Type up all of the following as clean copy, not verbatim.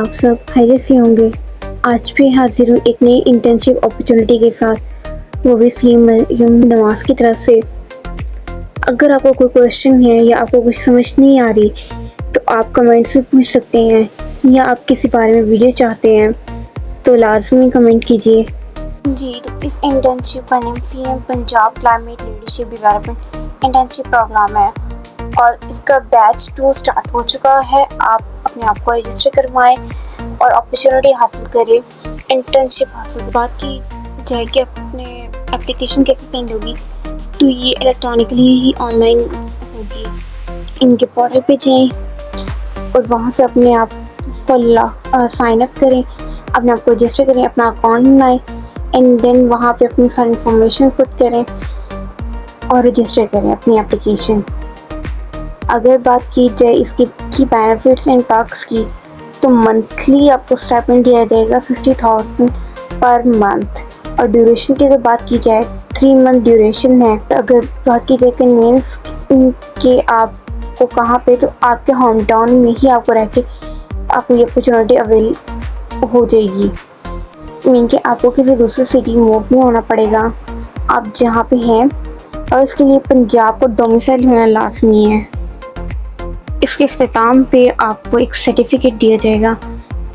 आप सब खैरियत से होंगे। आज भी हाजिर हूँ एक नई इंटर्नशिप अपॉर्चुनिटी के साथ, वो भी सीएम मरियम नवाज की तरफ से। अगर आपको कोई क्वेश्चन है या आपको कुछ समझ नहीं आ रही तो आप कमेंट्स में पूछ सकते हैं, या आप किसी बारे में वीडियो चाहते हैं तो लाजमी कमेंट कीजिए। जी, तो इस इंटर्नशिप का name CM Punjab climate leadership development internship programme है और इसका बैच 2 स्टार्ट हो चुका है। आप अपने आप को रजिस्टर करवाएं और अपॉर्चुनिटी हासिल करें, इंटर्नशिप हासिल। बात की जाए कि अपने एप्लीकेशन कैसे सेंड होगी, तो ये इलेक्ट्रॉनिकली ही ऑनलाइन होगी। इनके पोर्टल पे जाएं और वहाँ से अपने आप को साइन अप करें, अपने आप को रजिस्टर करें, अपना अकाउंट बनाएं एंड देन वहाँ पे अपनी सारी इंफॉर्मेशन पुट करें और रजिस्टर करें अपनी एप्लीकेशन। अगर बात की जाए इसकी बेनिफिट्स एंड पर्क्स की, तो मंथली आपको स्टाइपेंड दिया जाएगा 60,000 पर मंथ। और ड्यूरेशन की अगर बात की जाए 3 मंथ ड्यूरेशन है। अगर बात की जाए कन्वीनियंस के आपको कहाँ पे, तो आपके होम टाउन में ही आपको रह के आपको ये अपॉर्चुनिटी अवेल हो जाएगी। मीन कि आपको किसी दूसरी सिटी मूव नहीं होना पड़ेगा, आप जहाँ पे हैं। और इसके लिए पंजाब को डोमिसाइल होना लाजमी है। इसके अख्ताम पे आपको एक सर्टिफिकेट दिया जाएगा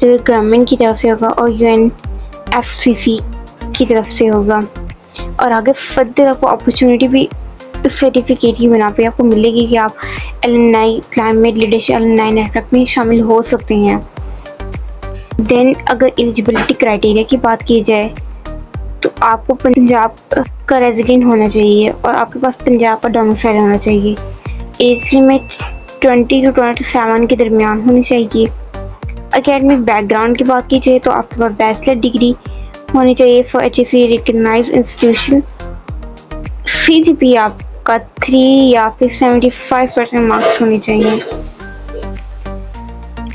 जो गवर्नमेंट की तरफ से होगा और UNFCCC की तरफ से होगा। और आगे फर्दर आपको अपॉर्चुनिटी भी इस सर्टिफिकेट की बना पे आपको मिलेगी कि आप alumni climate leadership alumni network में शामिल हो सकते हैं। देन अगर एलिजिबिलिटी क्राइटेरिया की बात की जाए, तो आपको पंजाब का रेजिडेंट होना चाहिए और आपके पास पंजाब का डोमिसाइल होना चाहिए। एज लिमिट 20 to 27 के दरमियान होनी चाहिए। एकेडमिक बैकग्राउंड की बात की जाए तो आपके पास बैचलर डिग्री होनी चाहिए for HEC recognised institution. CGPA आपका 3 या फिर 75% मार्क्स होने चाहिए।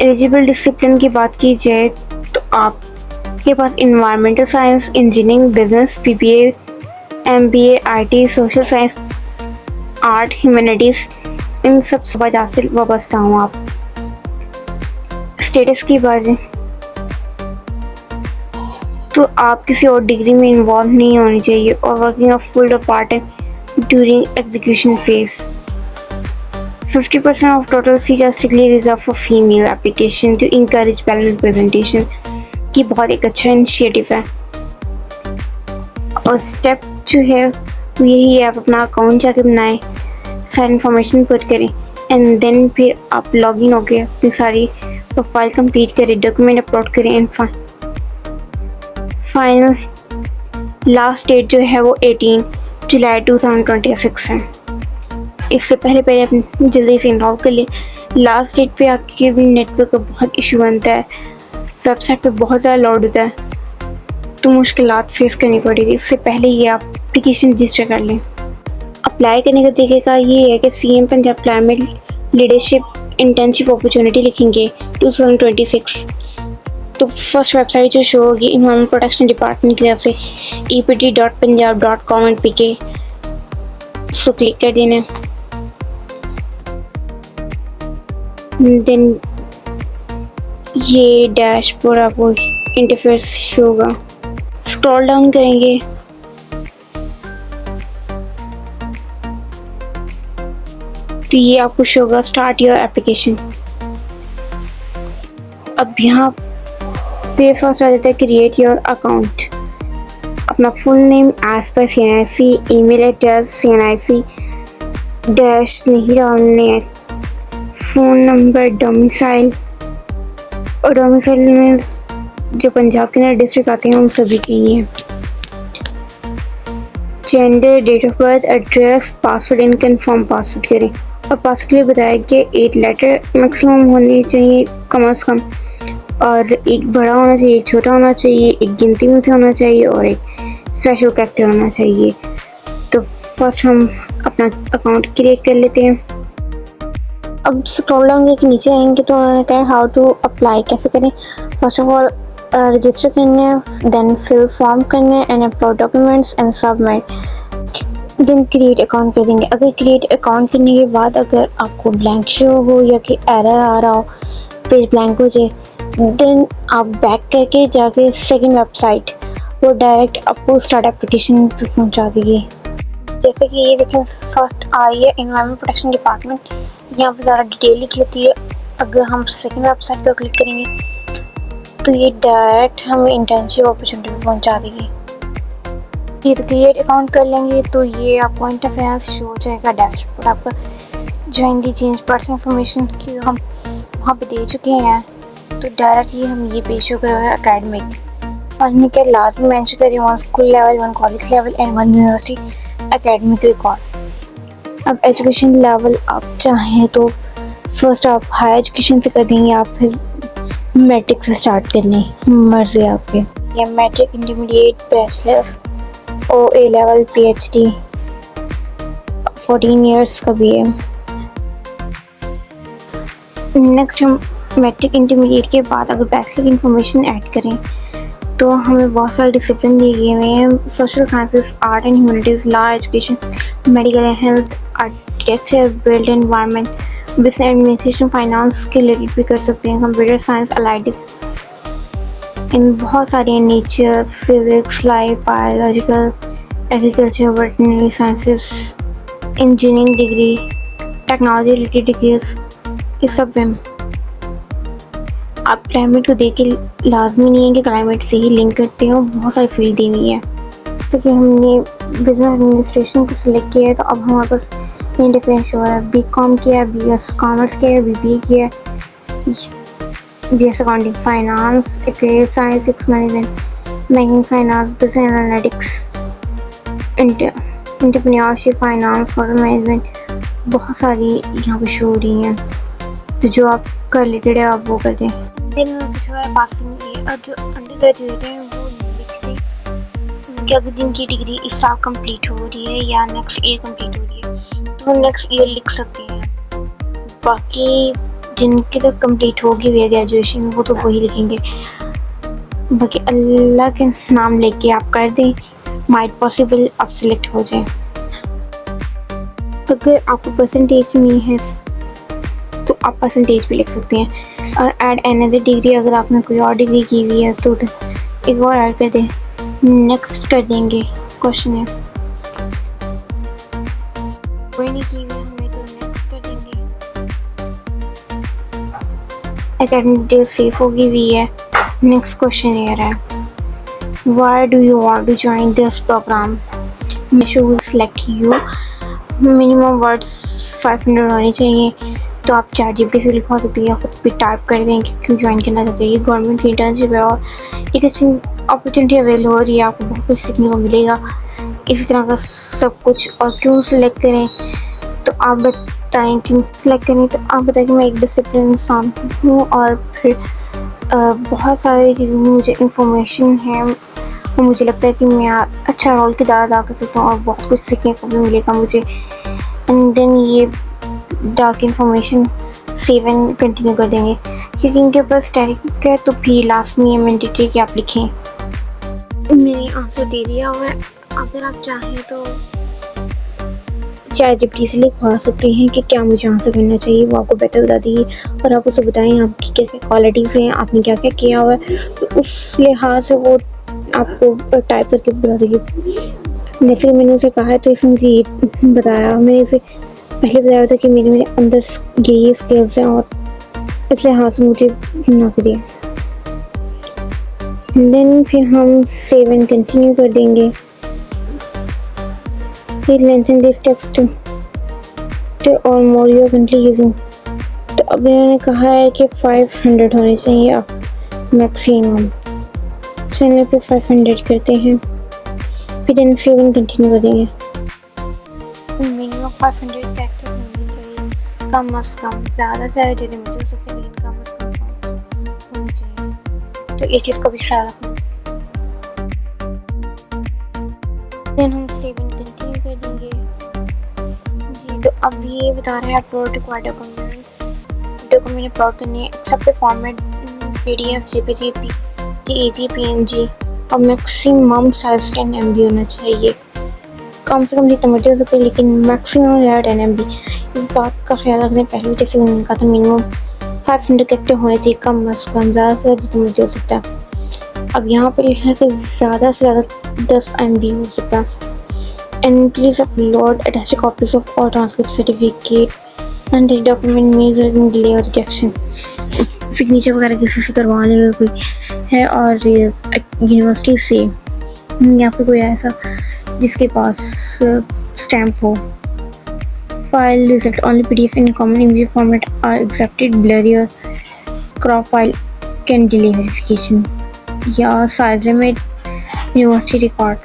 एलिजिबल डिसिप्लिन की बात की जाए तो आपके पास environmental science, engineering, business, PPA, MBA, IT, social science, art, humanities, इन सब वजह से वाबस्ता हूँ आप। स्टेटस की बात है तो आप किसी और डिग्री में इन्वॉल्व नहीं होनी चाहिए और वर्किंग ऑफ फुल और part time during execution phase. 50% of total seat are strictly reserve for female application to encourage balance representation, की बहुत एक अच्छा इनिशिएटिव है। और स्टेप जो है वो यही है, आप अपना अकाउंट जाके बनाएं, सारी इंफॉर्मेशन पुट करें एंड देन फिर आप लॉगिन होके अपनी सारी प्रोफाइल कंप्लीट करें, डॉक्यूमेंट अपलोड करें एंड फाइनल लास्ट डेट जो है वो 18 जुलाई 2026 है। इससे पहले अपनी जल्दी से इनरोल कर ले। लास्ट डेट पे आपके भी नेटवर्क का बहुत इशू बनता है, वेबसाइट पे बहुत ज़्यादा लोड होता है, तो मुश्किलात फेस करनी पड़ेगी। इससे पहले ये आप एप्लीकेशन रजिस्टर कर लें। अप्लाई करने का तरीका ये है कि CM Punjab climate leadership internship opportunity लिखेंगे 2026। तो फर्स्ट वेबसाइट जो शो होगी इन्वायरमेंट प्रोटेक्शन डिपार्टमेंट की तरफ से ept.punjab.com.pk, इसको क्लिक कर देना। देन ये डैशबोर्ड आपको इंटरफेस शो होगा। स्क्रॉल डाउन करेंगे तो ये आपको शो होगा स्टार्ट योर एप्लीकेशन। अब यहाँ पे फर्स्ट आ जाता है क्रिएट योर अकाउंट। अपना full name as per CNIC, email address CNIC dash नहीं डालने हैं, फ़ोन नंबर, डोमिसाइल, और डोमिसाइल में जो पंजाब के अंदर डिस्ट्रिक्ट आते हैं उन सभी के ही हैं। Gender, date of birth, address, password and confirm password करें। और पासवर्ड के लिए बताया कि 8 लेटर मैक्सिमम होने चाहिए कम से कम, और एक बड़ा होना चाहिए, एक छोटा होना चाहिए, एक गिनती में से होना चाहिए और एक स्पेशल कैरेक्टर होना चाहिए। तो फर्स्ट हम अपना अकाउंट क्रिएट कर लेते हैं। अब स्क्रॉल डाउन के नीचे आएंगे तो उन्होंने कहा हाउ टू अप्लाई, कैसे करें। फर्स्ट ऑफ ऑल रजिस्टर करना है, देन फिल फॉर्म करना है and upload documents and submit, then create account कर देंगे। अगर क्रिएट अकाउंट करने के बाद अगर आपको ब्लैंक शो हो या कि एरर आ रहा हो, पेज ब्लैंक हो जाए, देन आप बैक करके जाके सेकंड वेबसाइट वो डायरेक्ट आपको स्टार्ट एप्लीकेशन पे पहुंचा देगी। जैसे कि ये देखें, फर्स्ट आ रही है एनवायरनमेंट प्रोटेक्शन डिपार्टमेंट, यहाँ पे ज़्यादा डिटेल लिखी होती है। अगर हम सेकंड वेबसाइट पर क्लिक करेंगे तो ये डायरेक्ट हमें इंटर्नशिप अपॉर्चुनिटी पे पहुंचा देगी। ये तो क्रिएट अकाउंट कर लेंगे तो ये आपको इंटरफेरेंस शो हो जाएगा, डैशबोर्ड आपका join the change personal information की हम वहाँ पे दे चुके हैं। तो डायरेक्ट ही हम ये पेज शो कर रहे हैं अकेडमिक, और हमने क्या लास्ट में मेंशन करें, 1 school level, 1 college level and 1 university academic record. अब एजुकेशन लेवल आप चाहें तो फर्स्ट आप हाई एजुकेशन से कर देंगे या फिर मैट्रिक से स्टार्ट कर लें, मर्जी आपके। या मैट्रिक, इंटरमीडिएट, बैचलर और ए लेवल, PhD, 14 इयर्स का भी है। नेक्स्ट हम मैट्रिक इंटरमीडिएट के बाद अगर बैचलर की इंफॉर्मेशन ऐड करें तो हमें बहुत सारे डिसिप्लिन दिए हुए हैं, social sciences, art and humanities, law, education, medical and health, architecture, build environment, business administration, finance के रिलेटेड भी कर सकते हैं, कंप्यूटर साइंस, अलाइडिस, इन बहुत सारी, nature, physics, life, biological, agriculture, veterinary sciences, engineering degree, technology related degrees, ये सब हैं। आप क्लाइमेट को देख के लाजमी नहीं है कि क्लाइमेट से ही लिंक करते हो, बहुत सारी फील्ड दी हुई है। तो कि हमने बिजनेस एडमिनिस्ट्रेशन को सिलेक्ट किया है तो अब हमारे पास ये डिफरेंस हो रहा है, BCom किया है, BS कॉमर्स किया है, BBA किया है, BS accounting, finance, accredit science, six management, banking, finance, business analytics, entrepreneurship, finance, hotel management, बहुत सारी यहाँ पे शो हो रही हैं। तो जो आपका रिलेटेड है आप वो कर दें। दिन में कुछ हुआ है पासिंग ये, और जो अंडर ग्रेजुएट हैं वो लिखते हैं उनके अगर दिन की डिग्री इस साल कंप्लीट हो रही है या नेक्स्ट ईयर कंप्लीट हो रही है तो वो नेक्स्ट ईयर लिख सकते हैं। बाकी जिनके तो कंप्लीट होगी भी है ग्रेजुएशन वो तो वही लिखेंगे। बाकी अल्लाह के नाम लेके आप कर दें, माइट पॉसिबल आप सिलेक्ट हो जाए। अगर आपको परसेंटेज नहीं है तो आप परसेंटेज भी लिख सकते हैं। और ऐड अनदर डिग्री, अगर आपने कोई और डिग्री की हुई है तो एक और ऐड कर दें। नेक्स्ट कर देंगे, क्वेश्चन है कोई नहीं की हुई हमें तो नेक्स्ट कर देंगे। एकेडमिक डिटेल सेव होगी हुई है। नेक्स्ट क्वेश्चन ये है, why do you want to join this programme, मेशो will select you, minimum words 500 होने चाहिए। तो आप ChatGPT से लिखवा सकते हैं, खुद भी टाइप कर दें कि क्यों ज्वाइन करना चाहते हैं। ये गवर्नमेंट की इंटर्नशिप है और एक अच्छी अपॉर्चुनिटी अवेल हो रही है, आपको बहुत कुछ सीखने को मिलेगा। इसी तरह का सब कुछ। और क्यों सिलेक्ट करें तो आप बताएं, क्यों सिलेक्ट करें तो आप बताएं कि मैं एक डिसिप्लिन इंसान हूँ और फिर बहुत सारी चीज़ें मुझे इंफॉर्मेशन है और मुझे लगता है कि मैं अच्छा रोल किरदार अदा कर सकता हूँ और बहुत कुछ सीखने को भी मिलेगा मुझे। एंड देन ये dark information save and continue कर देंगे, क्योंकि इनके ऊपर स्टैटिक है तो फिर लास्ट में ये मैंडेटरी कि आप लिखें। मैंने आंसर दे दिया हुआ है, अगर आप चाहें तो ChatGPT से लिखवा सकते हैं कि क्या मुझे आंसर करना चाहिए, वो आपको बेहतर बता देगी और आप उसे बताएं आपकी क्या क्या क्वालिटीज़ हैं, आपने क्या क्या किया हुआ है, तो उस लिहाज से वो आपको टाइप करके बता देगी। जैसे कि मैंने उसे कहा है तो इसने मुझे बताया, मैंने इसे पहले बताया था कि मेरे अंदर ये स्किल्स हैं और इस लिहाज से मुझे बना के दिया। देन फिर हम सेव एंड कंटिन्यू कर देंगे। फिर लेंथन दिस टेक्स्ट टू और more you are currently using, तो अब इन्होंने कहा है कि 500 होने चाहिए आप मैक्सिमम। चैनल पे 500 करते हैं, फिर इन सेव एंड कंटिन्यू कर देंगे। मिनिमम 500 तक तो होनी चाहिए, कम से कम, ज़्यादा से ज़्यादा जितने मुझे हो सकते हैं लेकिन कम से कम होनी चाहिए, तो इस चीज़ का भी ख्याल रखना। देन हम सेव एंड कंटिन्यू कर देंगे जी। तो अब ये बता रहा है अपलोड रिक्वायर्ड डॉक्यूमेंट अपलोड करने हैं, accept format PDF, JPG, PNG, PNG और मैक्सिमम साइज 10 MB होना चाहिए। कम से कम जितना मर्जी हो सकता है लेकिन मैक्सिमम 10 MB। इस बात का ख्याल रखने पहले जैसे उन्होंने कहा था मिनिमम 500 कैरेक्टर होने चाहिए कम अज़ कम, ज़्यादा से ज़्यादा जितना मर्जी हो सकता है। अब यहाँ पे लिखा है कि ज़्यादा से ज़्यादा 10 MB हो सकता है। And please upload attached copies of all transcript certificate and the document may result delay or rejection। Signature वगैरह किसी से करवा लेगा कोई है और यूनिवर्सिटी से या फिर कोई ऐसा जिसके पास स्टैम्प हो। File result only PDF in common image format are accepted, blurry or crop file can delay verification। या size limit university record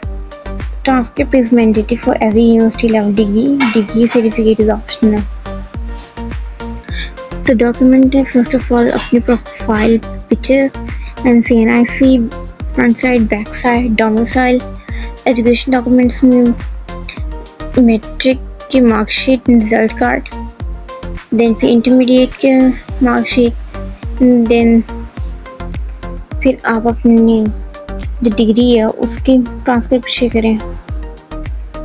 transcript is mandatory for every university level degree certificate is optional। तो document है first of all अपनी profile picture and CNIC front side back side domicile. Education documents में matric की marksheet result card, then फिर intermediate के marksheet, then फिर आप अपनी जो डिग्री है उसकी ट्रांसक्रिप्ट शेयर करें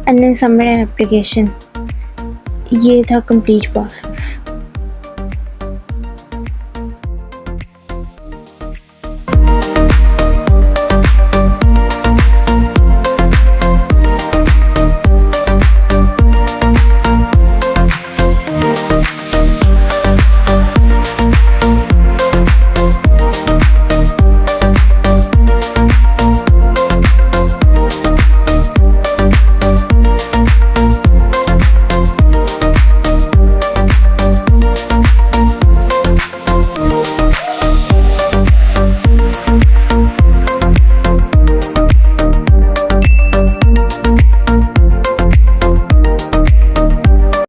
and then submit an application. ये था कंप्लीट प्रोसेस।